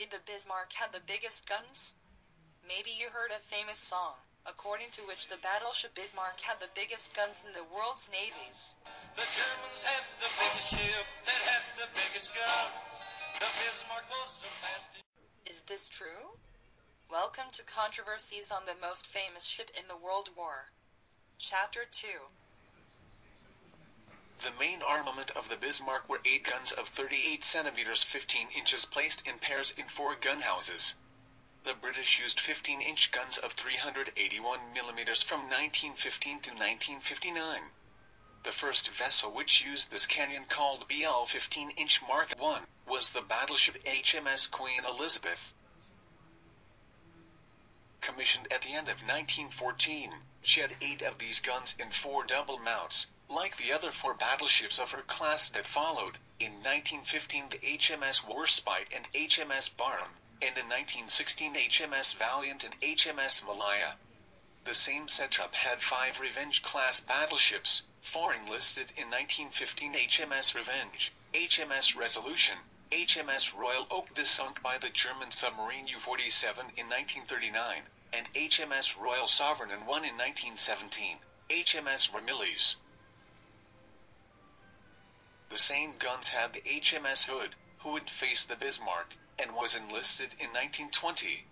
Did the Bismarck have the biggest guns? Maybe you heard a famous song, according to which the battleship Bismarck had the biggest guns in the world's navies. The Germans had the biggest ship that had the biggest guns. The Bismarck was the fastest. Is this true? Welcome to Controversies on the most famous ship in the World War. Chapter 2. The main armament of the Bismarck were 8 guns of 38 centimeters 15 inches placed in pairs in 4 gun houses. The British used 15-inch guns of 381 millimeters from 1915 to 1959. The first vessel which used this cannon, called BL 15-inch Mark I, was the battleship HMS Queen Elizabeth. Commissioned at the end of 1914, she had 8 of these guns in 4 double mounts, like the other 4 battleships of her class that followed. In 1915 the HMS Warspite and HMS Barham, and in 1916 HMS Valiant and HMS Malaya. The same setup had 5 Revenge-class battleships, 4 enlisted in 1915: HMS Revenge, HMS Resolution, HMS Royal Oak, this sunk by the German submarine U-47 in 1939, and HMS Royal Sovereign and one in 1917, HMS Ramillies. The same guns had the HMS Hood, who would face the Bismarck, and was enlisted in 1920.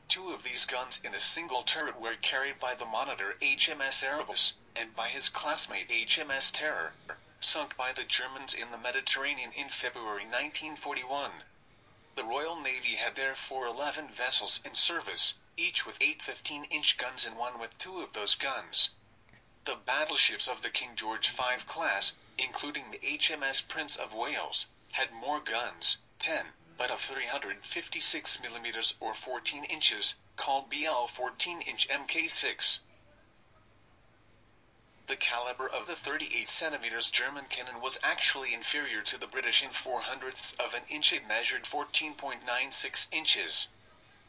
2 of these guns in a single turret were carried by the monitor HMS Erebus, and by his classmate HMS Terror, sunk by the Germans in the Mediterranean in February 1941. The Royal Navy had therefore 11 vessels in service, each with 8 15-inch guns and one with 2 of those guns. The battleships of the King George V class, including the HMS Prince of Wales, had more guns, 10, but of 356 millimeters or 14 inches, called BL 14-inch Mk6. The caliber of the 38 centimeters German cannon was actually inferior to the British in 4/100ths of an inch. It measured 14.96 inches.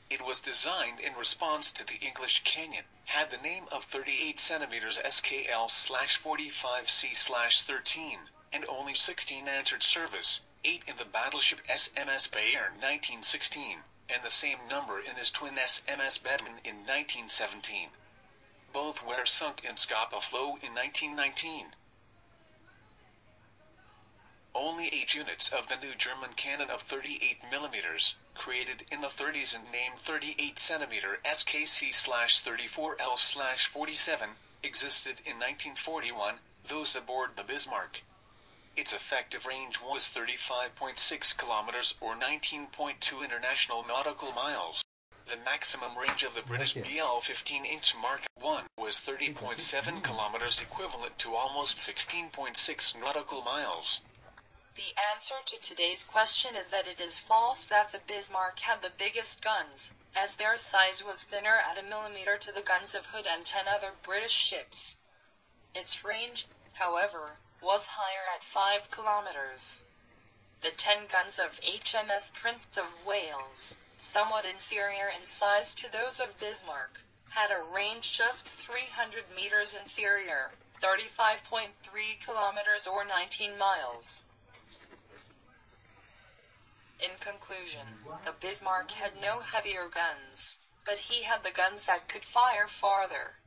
It was designed in response to the English cannon, had the name of 38 centimeters SKL/45C/13, and only 16 entered service, 8 in the battleship SMS Bayern 1916, and the same number in his twin SMS Baden in 1917. Both were sunk in Scapa Flow in 1919. Only 8 units of the new German cannon of 38 millimeters, created in the 30s and named 38 centimeter SKC/34L/47, existed in 1941, those aboard the Bismarck. Its effective range was 35.6 kilometers or 19.2 international nautical miles. The maximum range of the British BL 15-inch Mark I was 30.7 kilometers, equivalent to almost 16.6 nautical miles. The answer to today's question is that it is false that the Bismarck had the biggest guns, as their size was thinner at a millimeter to the guns of Hood and 10 other British ships. Its range, however, was higher at 5 kilometers. The 10 guns of HMS Prince of Wales, somewhat inferior in size to those of Bismarck, had a range just 300 meters inferior, 35.3 kilometers or 19 miles. In conclusion, the Bismarck had no heavier guns, but he had the guns that could fire farther.